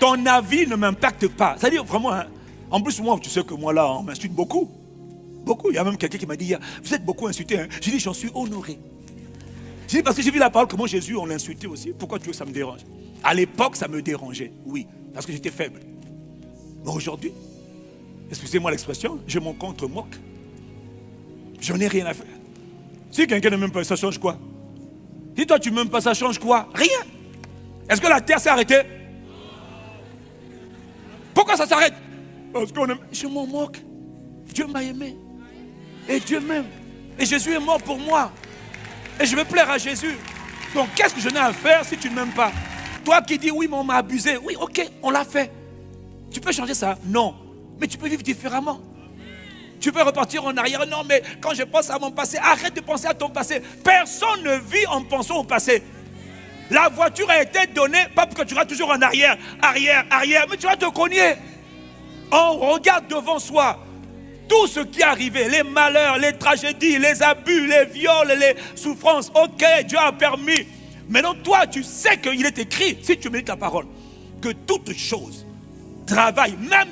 ton avis ne m'impacte pas. C'est-à-dire vraiment, hein, en plus moi, tu sais que moi là, on m'insulte beaucoup. Beaucoup. Il y a même quelqu'un qui m'a dit hier, vous êtes beaucoup insulté. Hein. J'ai dit, j'en suis honoré. J'ai dit, parce que j'ai vu la parole, comment Jésus, on l'insultait aussi. Pourquoi tu veux que ça me dérange? À l'époque, ça me dérangeait, oui, parce que j'étais faible. Mais aujourd'hui, excusez-moi l'expression, je m'en contre-moque. J'en ai rien à faire. Si quelqu'un ne m'aime pas, ça change quoi? Si toi tu ne m'aimes pas, ça change quoi? Rien. Est-ce que la terre s'est arrêtée? Pourquoi ça s'arrête? Parce qu'on aime. Je m'en moque. Dieu m'a aimé. Et Dieu m'aime. Et Jésus est mort pour moi. Et je veux plaire à Jésus. Donc qu'est-ce que je n'ai à faire si tu ne m'aimes pas? Toi qui dis oui, mais on m'a abusé. Oui, ok, on l'a fait. Tu peux changer ça? Non. Mais tu peux vivre différemment. Tu peux repartir en arrière. Non, mais quand je pense à mon passé, arrête de penser à ton passé. Personne ne vit en pensant au passé. La voiture a été donnée, pas pour que tu vas toujours en arrière, arrière, mais tu vas te cogner. On regarde devant soi tout ce qui est arrivé, les malheurs, les tragédies, les abus, les viols, les souffrances. Ok, Dieu a permis. Maintenant, toi, tu sais qu'il est écrit, si tu médites la parole, que toute chose travaille, même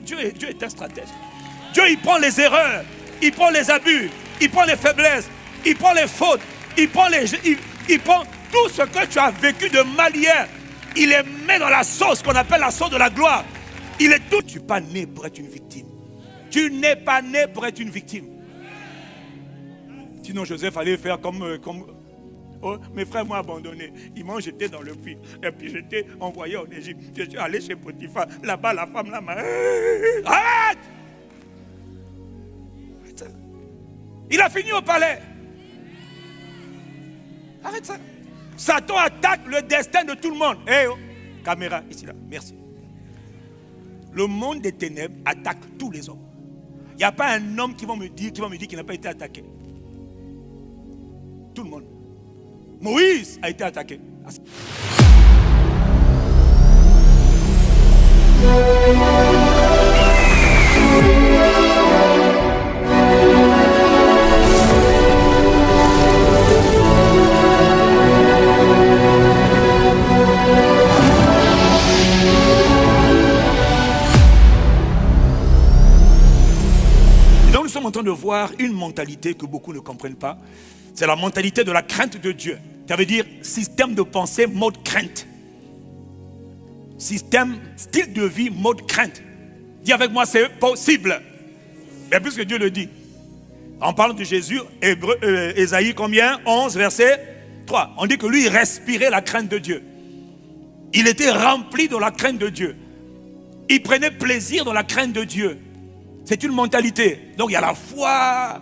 Dieu est un stratège. Dieu, il prend les erreurs, il prend les abus, il prend les faiblesses, il prend les fautes, il prend tout ce que tu as vécu de mal hier, il les met dans la sauce qu'on appelle la sauce de la gloire. Il est tout. Tu n'es pas né pour être une victime. Tu n'es pas né pour être une victime. Sinon, Joseph allait faire comme oh, mes frères m'ont abandonné. Ils m'ont jeté dans le puits. Et puis j'étais envoyé en Égypte. Je suis allé chez Potiphar. Là-bas, la femme là m'a... Arrête! Il a fini au palais. Arrête ça. Satan attaque le destin de tout le monde. Eh oh, caméra, ici là, merci. Le monde des ténèbres attaque tous les hommes. Il n'y a pas un homme qui va me dire qu'il n'a pas été attaqué. Tout le monde. Moïse a été attaqué. Donc nous sommes en train de voir une mentalité que beaucoup ne comprennent pas. C'est la mentalité de la crainte de Dieu. Ça veut dire système de pensée, mode crainte. Système, style de vie, mode crainte. Dis avec moi, c'est possible. Mais puisque Dieu le dit. En parlant de Jésus, Ésaïe combien? 11, verset 3. On dit que lui, il respirait la crainte de Dieu. Il était rempli de la crainte de Dieu. Il prenait plaisir dans la crainte de Dieu. C'est une mentalité. Donc il y a la foi,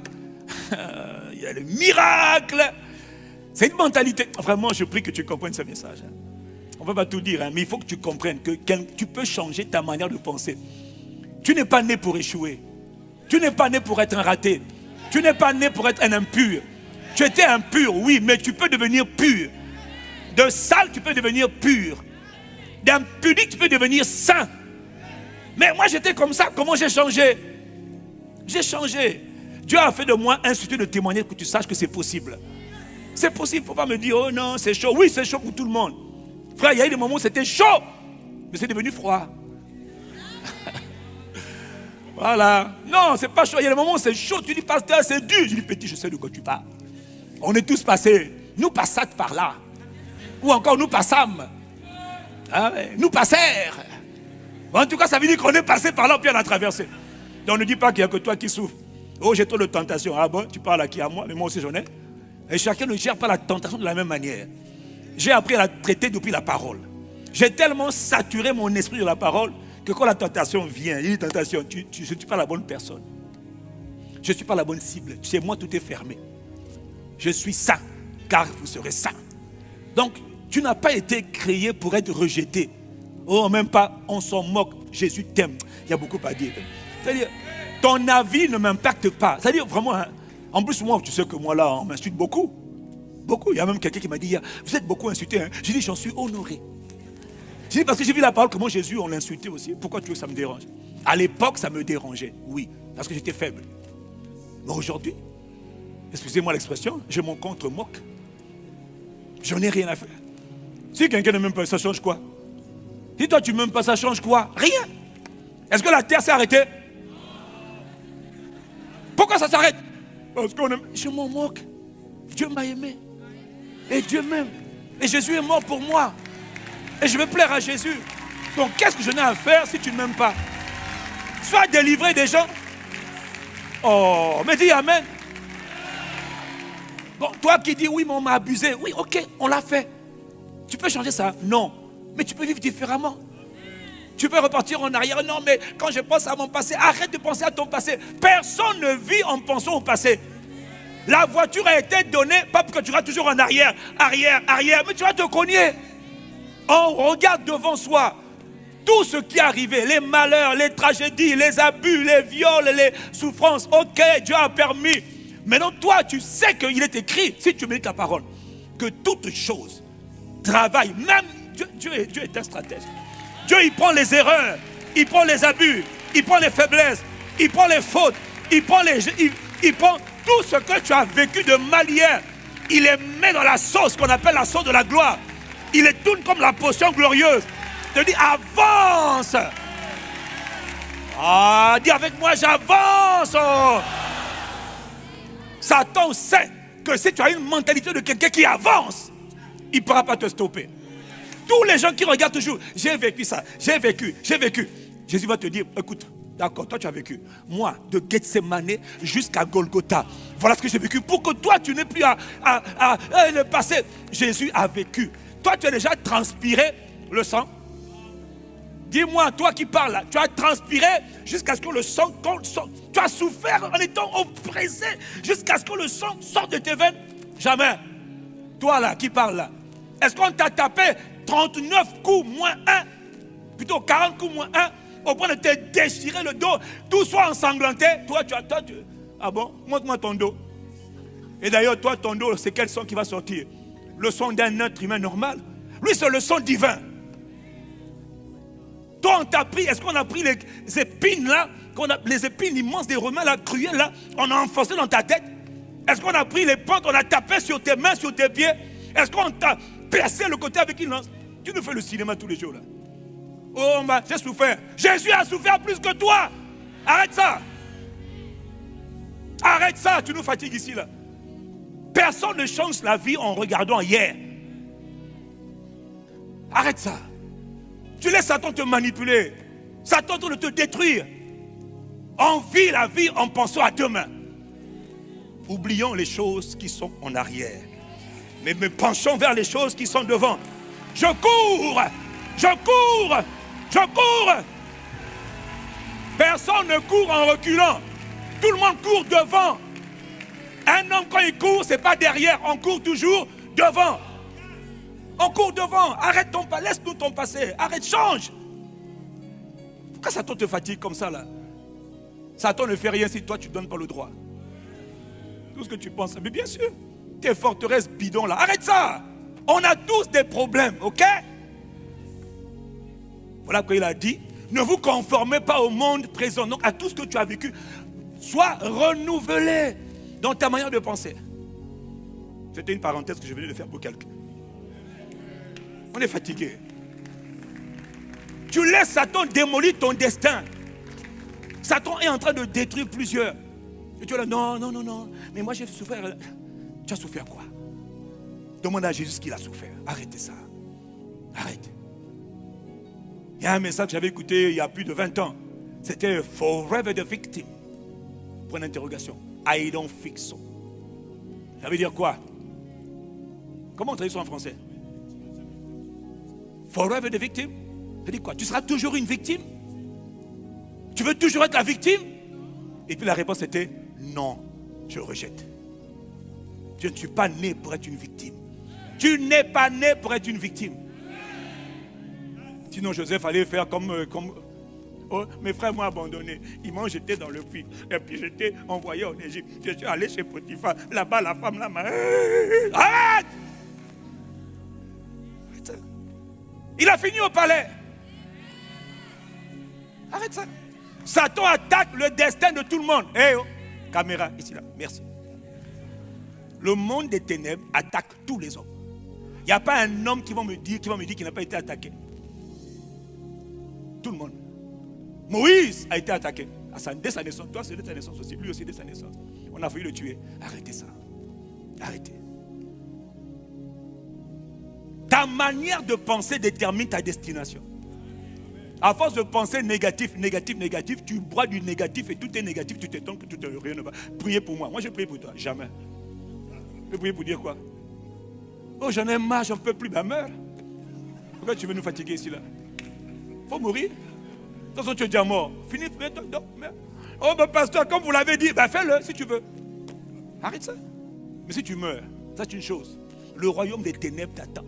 il y a le miracle. C'est une mentalité. Vraiment, je prie que tu comprennes ce message. On ne va pas tout dire, mais il faut que tu comprennes que tu peux changer ta manière de penser. Tu n'es pas né pour échouer. Tu n'es pas né pour être un raté. Tu n'es pas né pour être un impur. Tu étais impur, oui, mais tu peux devenir pur. De sale, tu peux devenir pur. D'impunique, tu peux devenir saint. Mais moi, j'étais comme ça. Comment j'ai changé? J'ai changé. Dieu a fait de moi un sujet de témoignage pour que tu saches que c'est possible. C'est possible. Il ne faut pas me dire, oh non, c'est chaud. Oui, c'est chaud pour tout le monde. Frère, il y a eu des moments où c'était chaud, mais c'est devenu froid. Voilà. Non, c'est pas chaud. Il y a des moments où c'est chaud. Tu dis, pasteur, c'est dur. Je dis, petit, je sais de quoi tu parles. On est tous passés. Nous passâmes par là. Ou encore, nous passâmes. Ah ouais. Nous passèrent. En tout cas, ça veut dire qu'on est passé par là, puis on a traversé. Donc ne dis pas qu'il n'y a que toi qui souffres. Oh, j'ai trop de tentation. Ah bon, tu parles à qui? À moi? Mais moi aussi j'en ai. Et chacun ne gère pas la tentation de la même manière. J'ai appris à la traiter depuis la parole. J'ai tellement saturé mon esprit de la parole que quand la tentation vient, il dit tentation, je ne suis pas la bonne personne. Je ne suis pas la bonne cible. Chez moi, tout est fermé. Je suis saint, car vous serez saint. Donc, tu n'as pas été créé pour être rejeté. Oh, même pas, on s'en moque. Jésus t'aime. Il y a beaucoup à dire. C'est-à-dire, ton avis ne m'impacte pas. C'est-à-dire, vraiment, hein, en plus, moi, tu sais que moi, là, on m'insulte beaucoup. Beaucoup. Il y a même quelqu'un qui m'a dit hier, vous êtes beaucoup insulté. Hein. J'ai dit, j'en suis honoré. J'ai dit, parce que j'ai vu la parole, comment Jésus, on l'insultait aussi. Pourquoi tu veux que ça me dérange? À l'époque, ça me dérangeait. Oui, parce que j'étais faible. Mais aujourd'hui, excusez-moi l'expression, je m'en contre-moque. J'en ai rien à faire. Si quelqu'un ne m'aime pas, ça change quoi? Si toi tu m'aimes pas, ça change quoi? Rien. Est-ce que la terre s'est arrêtée? Pourquoi ça s'arrête? Parce qu'on aime. Je m'en moque. Dieu m'a aimé. Et Dieu m'aime. Et Jésus est mort pour moi. Et je vais plaire à Jésus. Donc qu'est-ce que je n'ai à faire si tu ne m'aimes pas? Sois délivré des gens. Oh, mais dis amen. Bon, toi qui dis oui, mais on m'a abusé. Oui, ok, on l'a fait. Tu peux changer ça? Non. Mais tu peux vivre différemment. Tu peux repartir en arrière. Non, mais quand je pense à mon passé, arrête de penser à ton passé. Personne ne vit en pensant au passé. La voiture a été donnée, pas pour que tu vas toujours en arrière, arrière, arrière, mais tu vas te cogner. On regarde devant soi. Tout ce qui est arrivé, les malheurs, les tragédies, les abus, les viols, les souffrances, ok, Dieu a permis. Maintenant, toi, tu sais qu'il est écrit, si tu médites ta parole, que toute chose travaille, même Dieu est un stratège. Dieu, il prend les erreurs, il prend les abus, il prend les faiblesses, il prend les fautes, il prend tout ce que tu as vécu de mal hier, il les met dans la sauce qu'on appelle la sauce de la gloire. Il les tourne comme la potion glorieuse. Il te dit, avance. Ah, dis avec moi, j'avance. Oh. Satan sait que si tu as une mentalité de quelqu'un qui avance, il ne pourra pas te stopper. Tous les gens qui regardent toujours, j'ai vécu ça, j'ai vécu. Jésus va te dire, écoute, d'accord, toi tu as vécu. Moi, de Gethsemane jusqu'à Golgotha, voilà ce que j'ai vécu. Pour que toi, tu n'aies plus à le passé. Jésus a vécu. Toi, tu as déjà transpiré le sang. Dis-moi, toi qui parles là, tu as transpiré jusqu'à ce que le sang, tu as souffert en étant oppressé jusqu'à ce que le sang sorte de tes veines. Jamais. Toi là qui parles là, est-ce qu'on t'a tapé 39 coups moins 1, plutôt 40 coups moins 1, au point de te déchirer le dos, tout soit ensanglanté? Toi, ah bon, montre-moi ton dos. Et d'ailleurs, toi, ton dos, c'est quel son qui va sortir? Le son d'un être humain normal. Lui, c'est le son divin. Toi, on t'a pris, est-ce qu'on a pris les épines là, les épines immenses des Romains, la cruelle là, on a enfoncé dans ta tête? Est-ce qu'on a pris les pentes, on a tapé sur tes mains, sur tes pieds? Est-ce qu'on t'a percé le côté avec une lance? Tu nous fais le cinéma tous les jours là. Oh, j'ai souffert. Jésus a souffert plus que toi. Arrête ça. Arrête ça, tu nous fatigues ici là. Personne ne change la vie en regardant hier. Arrête ça. Tu laisses Satan te manipuler. Satan tente de te détruire. On vit la vie en pensant à demain. Oublions les choses qui sont en arrière. Mais me penchons vers les choses qui sont devant. Je cours. Je cours. Je cours. Personne ne court en reculant. Tout le monde court devant. Un homme, quand il court, ce n'est pas derrière. On court toujours devant. On court devant. Arrête ton passé. Laisse-nous ton passé. Arrête, change. Pourquoi Satan te fatigue comme ça là? Satan ne fait rien si toi tu ne donnes pas le droit. Tout ce que tu penses. Mais bien sûr, tes forteresses bidons là. Arrête ça. On a tous des problèmes, ok? Voilà pourquoi il a dit, ne vous conformez pas au monde présent. Donc à tout ce que tu as vécu, sois renouvelé dans ta manière de penser. C'était une parenthèse que je venais de faire pour quelqu'un. On est fatigué. Tu laisses Satan démolir ton destin. Satan est en train de détruire plusieurs. Et tu es là, non. Mais moi j'ai souffert. Tu as souffert quoi? Demande à Jésus ce qu'il a souffert. Arrêtez ça. Arrête. Il y a un message que j'avais écouté il y a plus de 20 ans. C'était Forever the Victim. Point d'interrogation. I don't think so. Ça veut dire quoi? Comment on traduit ça en français? Forever the Victim? Ça dit quoi? Tu seras toujours une victime? Tu veux toujours être la victime? Et puis la réponse était non, je rejette. Je ne suis pas né pour être une victime. Tu n'es pas né pour être une victime. Sinon Joseph allait faire comme oh, mes frères m'ont abandonné. Ils m'ont jeté dans le puits. Et puis j'étais envoyé en Égypte. Je suis allé chez Potiphar. Là-bas, la femme là m'a... Arrête! Il a fini au palais. Arrête ça. Satan attaque le destin de tout le monde. Hey, oh. Caméra, ici là. Merci. Le monde des ténèbres attaque tous les hommes. Il n'y a pas un homme qui va me dire qu'il n'a pas été attaqué. Tout le monde. Moïse a été attaqué. Dès sa naissance. Toi, c'est dès sa naissance aussi. Lui aussi, dès sa naissance. On a failli le tuer. Arrêtez ça. Arrêtez. Ta manière de penser détermine ta destination. À force de penser négatif, tu bois du négatif et tout est négatif, tu t'étonnes que tout est rien ne va. Priez pour moi. Moi, je prie pour toi. Jamais. Je prie pour dire quoi? Oh, j'en ai marre, j'en peux plus. Ben, meurs. Pourquoi tu veux nous fatiguer ici, là? Faut mourir. De toute façon, tu es déjà mort. Fini, frère, toi, meurs. Oh, ben, pasteur, comme vous l'avez dit, ben, fais-le si tu veux. Arrête ça. Mais si tu meurs, ça, c'est une chose. Le royaume des ténèbres t'attend.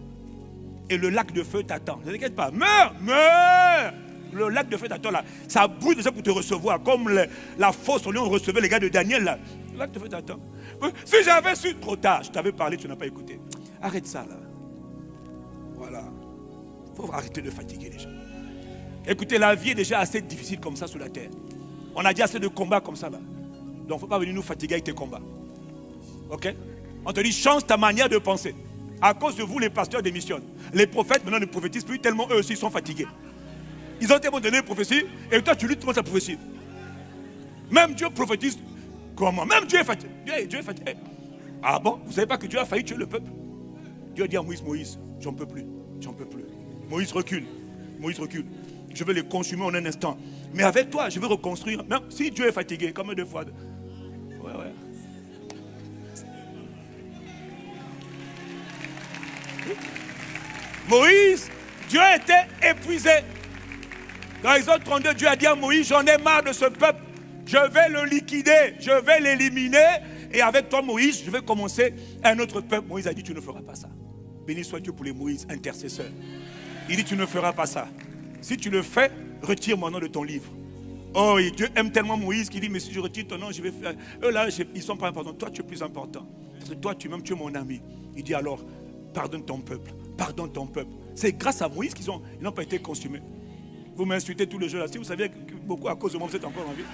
Et le lac de feu t'attend. Ne t'inquiète pas. Meurs, meurs. Le lac de feu t'attend là. Ça brûle déjà pour te recevoir. Comme la fosse où on recevait les gars de Daniel là. Le lac de feu t'attend. Si j'avais su trop tard, je t'avais parlé, tu n'as pas écouté. Arrête ça là. Voilà. Il faut arrêter de fatiguer les gens. Écoutez, la vie est déjà assez difficile comme ça sur la terre. On a déjà assez de combats comme ça là. Donc il ne faut pas venir nous fatiguer avec tes combats. Ok? On te dit change ta manière de penser. À cause de vous, les pasteurs démissionnent. Les prophètes, maintenant, ne prophétisent plus tellement eux aussi sont fatigués. Ils ont tellement donné une prophétie et toi, tu luttes contre la prophétie. Même Dieu prophétise comment? Même Dieu est fatigué. Dieu est fatigué. Ah bon? Vous ne savez pas que Dieu a failli tuer le peuple? Dieu a dit à Moïse, Moïse, j'en peux plus. J'en peux plus. Moïse recule. Moïse recule. Je vais les consumer en un instant. Mais avec toi, je vais reconstruire. Même si Dieu est fatigué, comme deux fois. Ouais. Moïse, Dieu était épuisé. Dans Exode 32, Dieu a dit à Moïse, j'en ai marre de ce peuple. Je vais le liquider, je vais l'éliminer. Et avec toi, Moïse, je vais commencer un autre peuple. Moïse a dit, tu ne feras pas ça. Béni soit Dieu pour les Moïse, intercesseurs. Il dit, tu ne feras pas ça. Si tu le fais, retire mon nom de ton livre. Oh, et Dieu aime tellement Moïse qu'il dit, mais si je retire ton nom, je vais faire... Eux là, ils ne sont pas importants. Toi, tu es plus important. Parce que toi, tu es mon ami. Il dit alors, pardonne ton peuple. Pardonne ton peuple. C'est grâce à Moïse qu'ils n'ont pas été consumés. Vous m'insultez tous les jours là. Si vous saviez que beaucoup à cause de moi, vous êtes encore en vie.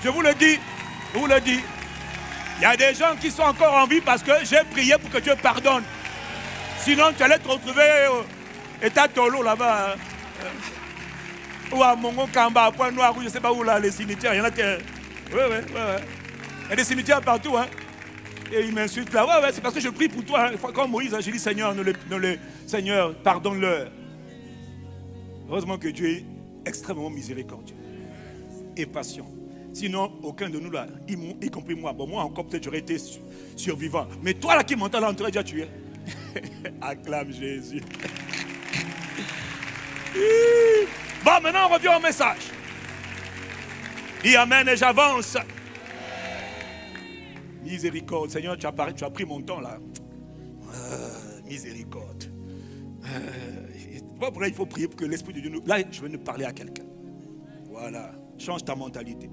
Je vous le dis. Je vous le dis. Il y a des gens qui sont encore en vie parce que j'ai prié pour que Dieu pardonne. Sinon, tu allais te retrouver au état Tolo là-bas. Ou à Mongo Kamba, à Point Noir, je ne sais pas où là, les cimetières. Il y en a qui... Ouais. Il y a des cimetières partout, hein. Et il m'insulte là. Ouais, c'est parce que je prie pour toi. Hein. Comme Moïse, j'ai dit, Seigneur, Seigneur, pardonne-leur. Heureusement que Dieu est extrêmement miséricordieux et patient. Sinon, aucun de nous là, y compris moi. Bon, moi encore, peut-être j'aurais été survivant. Mais toi là qui m'entends là, on t'aurait déjà tué. Acclame Jésus. Bon, maintenant on revient au message. Dis amen et j'avance. Miséricorde. Seigneur, tu as pris mon temps là. Miséricorde. Il faut prier pour que l'Esprit de Dieu nous... Là, je vais nous parler à quelqu'un. Voilà. Change ta mentalité.